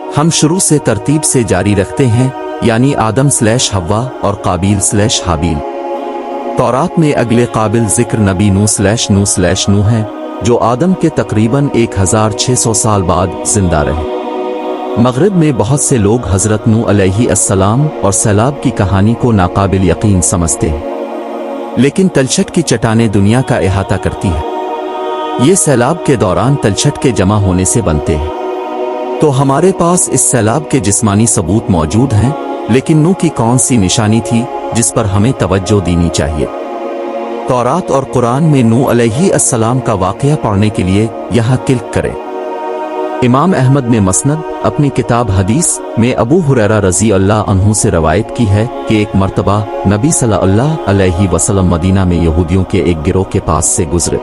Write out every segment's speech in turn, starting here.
हम शुरू से तरतीब से जारी रखते हैं, यानी आदम/हव्वा और काबिल/हाबिल। तौरात में अगले काबिल जिक्र नबी नूह हैं, जो आदम के तकरीबन 1600 साल बाद जिंदा रहे। मगरिब में बहुत से लोग हजरत नूह अलैहिस्सलाम और सैलाब की कहानी को नाकाबिल यकीन समझते हैं, लेकिन तलछट की चट्टानें दुनिया का इहाता करती हैं। ये सैलाब के दौरान तलछट के जमा होने से बनते हैं। तो हमारे पास इस सैलाब के जिस्मानी सबूत मौजूद हैं, लेकिन नूह की कौन सी निशानी थी जिस पर हमें तवज्जो देनी चाहिए? तौरात और कुरान में नूह अलैहिस्सलाम का वाक़या पढ़ने के लिए यहाँ क्लिक करें। इमाम अहमद ने मसनद अपनी किताब हदीस में अबू हुरैरा रज़ी अल्लाह अन्हु से रवायत की है कि एक मर्तबा नबी सल्लल्लाहु अलैहि वसल्लम मदीना में यहूदियों के एक गिरोह के पास से गुजरे।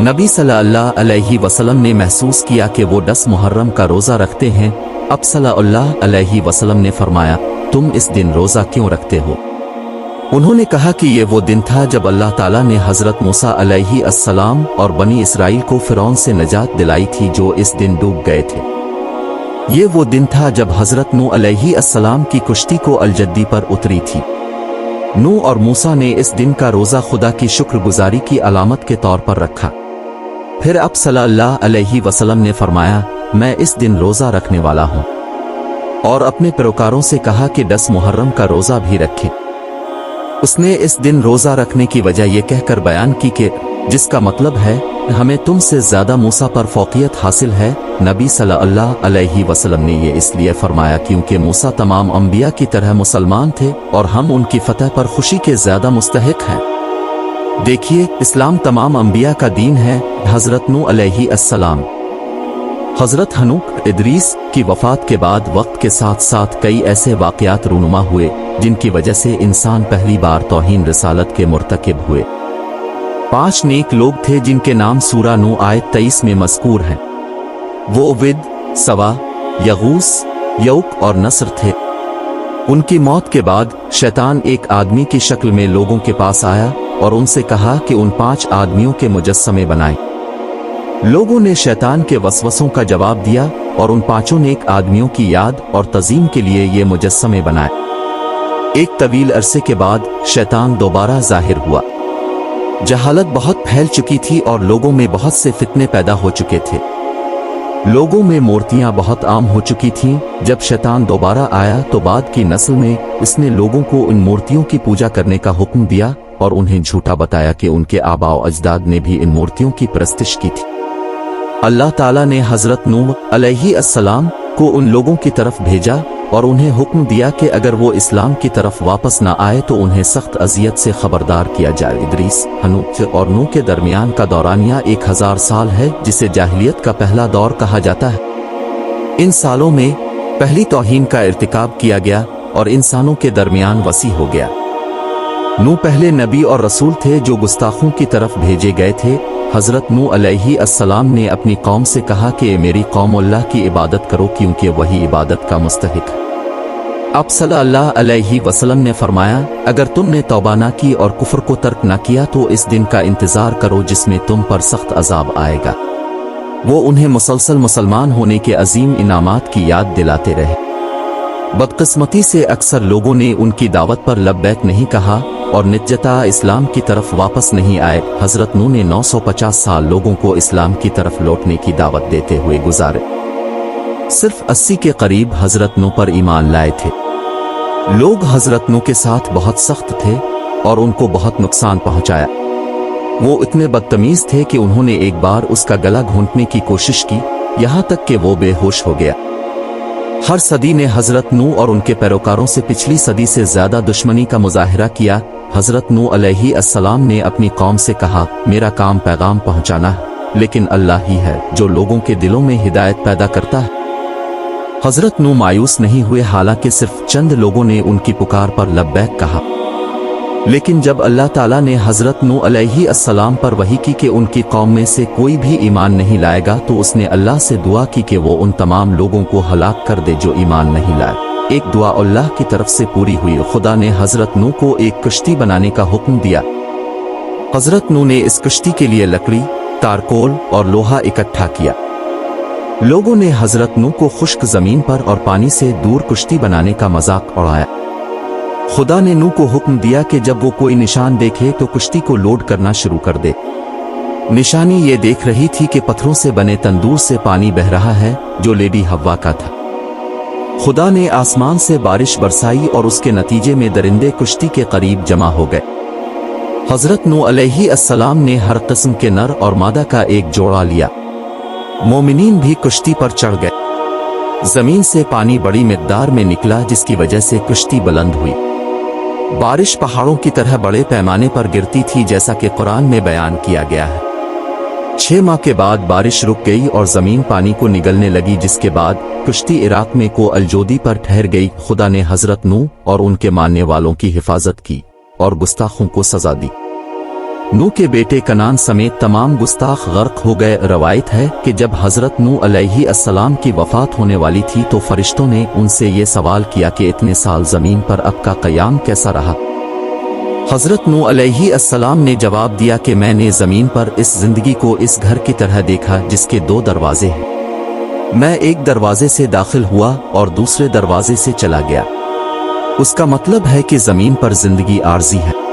नबी सल्लल्लाहु अलैहि वसल्लम ने महसूस किया कि वो 10 मुहर्रम का रोज़ा रखते हैं। अब सल्लल्लाहु अलैहि वसल्लम ने फरमाया, तुम इस दिन रोज़ा क्यों रखते हो? उन्होंने कहा कि ये वो दिन था जब अल्लाह ताला ने हज़रत मूसा अलैहिस्सलाम और बनी इसराइल को फ़िरौन से निजात दिलाई थी, जो इस दिन डूब गए थे। ये वो दिन था जब हज़रत नूह अलैहिस्सलाम की कुश्ती को अलजद्दी पर उतरी थी। नूह और मूसा ने इस दिन का रोज़ा खुदा की शुक्रगुजारी की अलामत के तौर पर रखा। फिर अब सल्लल्लाहु अलैहि वसल्लम ने फरमाया, मैं इस दिन रोज़ा रखने वाला हूँ, और अपने पैरोकारों से कहा कि 10 मुहर्रम का रोज़ा भी रखें। उसने इस दिन रोज़ा रखने की वजह यह कहकर बयान की कि जिसका मतलब है हमें तुमसे ज़्यादा मूसा पर फौकियत हासिल है। नबी सल्लल्लाहु अलैहि वसल्लम ने ये इसलिए फरमाया क्योंकि मूसा तमाम अंबिया की तरह मुसलमान थे और हम उनकी फतह पर खुशी के ज़्यादा मुस्तहिक हैं। देखिए, इस्लाम तमाम अंबिया का दीन है। हज़रत नूह अलैहिस्सलाम, हज़रत हनूक इदरीस की वफ़ात के बाद वक्त के साथ साथ कई ऐसे वाक़यात रूनुमा हुए जिनकी वजह से इंसान पहली बार तौहीन रिसालत के मुर्तकिब हुए। 5 नेक लोग थे जिनके नाम सूरा नूह आयत 23 में मज़कूर हैं। वो उविद, सवा, यगूस, यौक और नस्र थे। उनकी मौत के बाद शैतान एक आदमी की शक्ल में लोगों के पास आया और उनसे कहा कि उन 5 आदमियों के मुजस्समे बनाएं। लोगों ने शैतान के वसवसों का जवाब दिया और उन 5 नेक आदमियों की याद और तज़ीम के लिए ये मुजस्समे बनाए। एक तवील अरसे के बाद शैतान दोबारा जाहिर हुआ। जहालत बहुत फैल चुकी थी और लोगों में बहुत से फितने पैदा हो चुके थे। लोगों में मूर्तियां बहुत आम हो चुकी थीं। जब शैतान दोबारा आया तो बाद की नस्ल में इसने लोगों को इन मूर्तियों की पूजा करने का हुक्म दिया और उन्हें झूठा बताया कि उनके आबाओ अजदाद ने भी इन मूर्तियों की परस्तिश की थी। अल्लाह ताला ने हज़रत नूह अलैहिस्सलाम को उन लोगों की तरफ भेजा और उन्हें हुक्म दिया कि अगर वो इस्लाम की तरफ वापस न आए तो उन्हें सख्त अजियत से खबरदार किया जाए। इदरीस, हनूक और नूह के दरमियान का दौरानिया 1000 साल है, जिसे जाहिलियत का पहला दौर कहा जाता है। इन सालों में पहली तौहीन का इर्तिकाब किया गया और इंसानों के दरमियान वसी हो गया। नूह पहले नबी और रसूल थे जो गुस्ताखों की तरफ भेजे गए थे। हज़रत नूह अलैहिस्सलाम ने अपनी कौम से कहा कि मेरी कौम अल्लाह की इबादत करो क्योंकि वही इबादत का मुस्तहिक है। अब सल्लल्लाहु अलैहि वसल्लम ने फरमाया, अगर तुमने तौबा ना की और कुफ्र को तर्क न किया तो इस दिन का इंतज़ार करो जिसमें तुम पर सख्त अजाब आएगा। वो उन्हें मुसलसल मुसलमान होने के अजीम इनामात की याद दिलाते रहे। बदकिस्मती से अक्सर लोगों ने उनकी दावत पर लब्बैक नहीं कहा और निजता इस्लाम की तरफ वापस नहीं आए। हज़रत नूह ने 950 साल लोगों को इस्लाम की तरफ लौटने की दावत देते हुए गुजारे। सिर्फ 80 के करीब हज़रत नूह पर ईमान लाए थे। लोग हज़रत नूह के साथ बहुत सख्त थे और उनको बहुत नुकसान पहुंचाया। वो इतने बदतमीज थे कि उन्होंने एक बार उसका गला घोंटने की कोशिश की, यहाँ तक कि वो बेहोश हो गया। हर सदी ने हज़रत नूह और उनके पैरोकारों से पिछली सदी से ज़्यादा दुश्मनी का मुजाहिरा किया। हज़रत नूह अलैहिस्सलाम ने अपनी कौम से कहा, मेरा काम पैगाम पहुंचाना है, लेकिन अल्लाह ही है जो लोगों के दिलों में हिदायत पैदा करता है। हज़रत नूह मायूस नहीं हुए, हालांकि सिर्फ चंद लोगों ने उनकी पुकार पर लब्बैक कहा। लेकिन जब अल्लाह ताला ने हज़रत नूह अलैहिस्सलाम पर वही की कि उनकी कौम में से कोई भी ईमान नहीं लाएगा, तो उसने अल्लाह से दुआ की कि वो उन तमाम लोगों को हलाक कर दे जो ईमान नहीं लाए। एक दुआ अल्लाह की तरफ से पूरी हुई। खुदा ने हज़रत नूह को एक कश्ती बनाने का हुक्म दिया। हज़रत नूह ने इस कश्ती के लिए लकड़ी, तारकोल और लोहा इकट्ठा किया। लोगों ने हजरत नूह को खुश्क जमीन पर और पानी से दूर कुश्ती बनाने का मजाक उड़ाया। खुदा ने नूह को हुक्म दिया कि जब वो कोई निशान देखे तो कुश्ती को लोड करना शुरू कर दे। निशानी ये देख रही थी कि पत्थरों से बने तंदूर से पानी बह रहा है जो लेडी हव्वा का था। खुदा ने आसमान से बारिश बरसाई और उसके नतीजे में दरिंदे कुश्ती के करीब जमा हो गए। हजरत नूह अलैहिस्सलाम ने हर किस्म के नर और मादा का एक जोड़ा लिया। मोमिनीन भी कुश्ती पर चढ़ गए। जमीन से पानी बड़ी मिकदार में निकला जिसकी वजह से कुश्ती बुलंद हुई। बारिश पहाड़ों की तरह बड़े पैमाने पर गिरती थी जैसा कि कुरान में बयान किया गया है। 6 माह के बाद बारिश रुक गई और जमीन पानी को निगलने लगी, जिसके बाद कुश्ती इराक में को अलजोदी पर ठहर गई। खुदा ने हजरत नूह और उनके मानने वालों की हिफाजत की और गुस्ताखों को सजा दी। नूह के बेटे कनान समेत तमाम गुस्ताख गर्क हो गए। रवायत है कि जब हजरत नूह अलैहिस्सलाम की वफात होने वाली थी तो फरिश्तों ने उनसे ये सवाल किया कि इतने साल जमीन पर अब का कयाम कैसा रहा। हजरत नूह अलैहिस्सलाम ने जवाब दिया कि मैंने जमीन पर इस जिंदगी को इस घर की तरह देखा जिसके 2 दरवाजे हैं। मैं एक दरवाजे से दाखिल हुआ और दूसरे दरवाजे से चला गया। उसका मतलब है कि जमीन पर जिंदगी आर्जी है।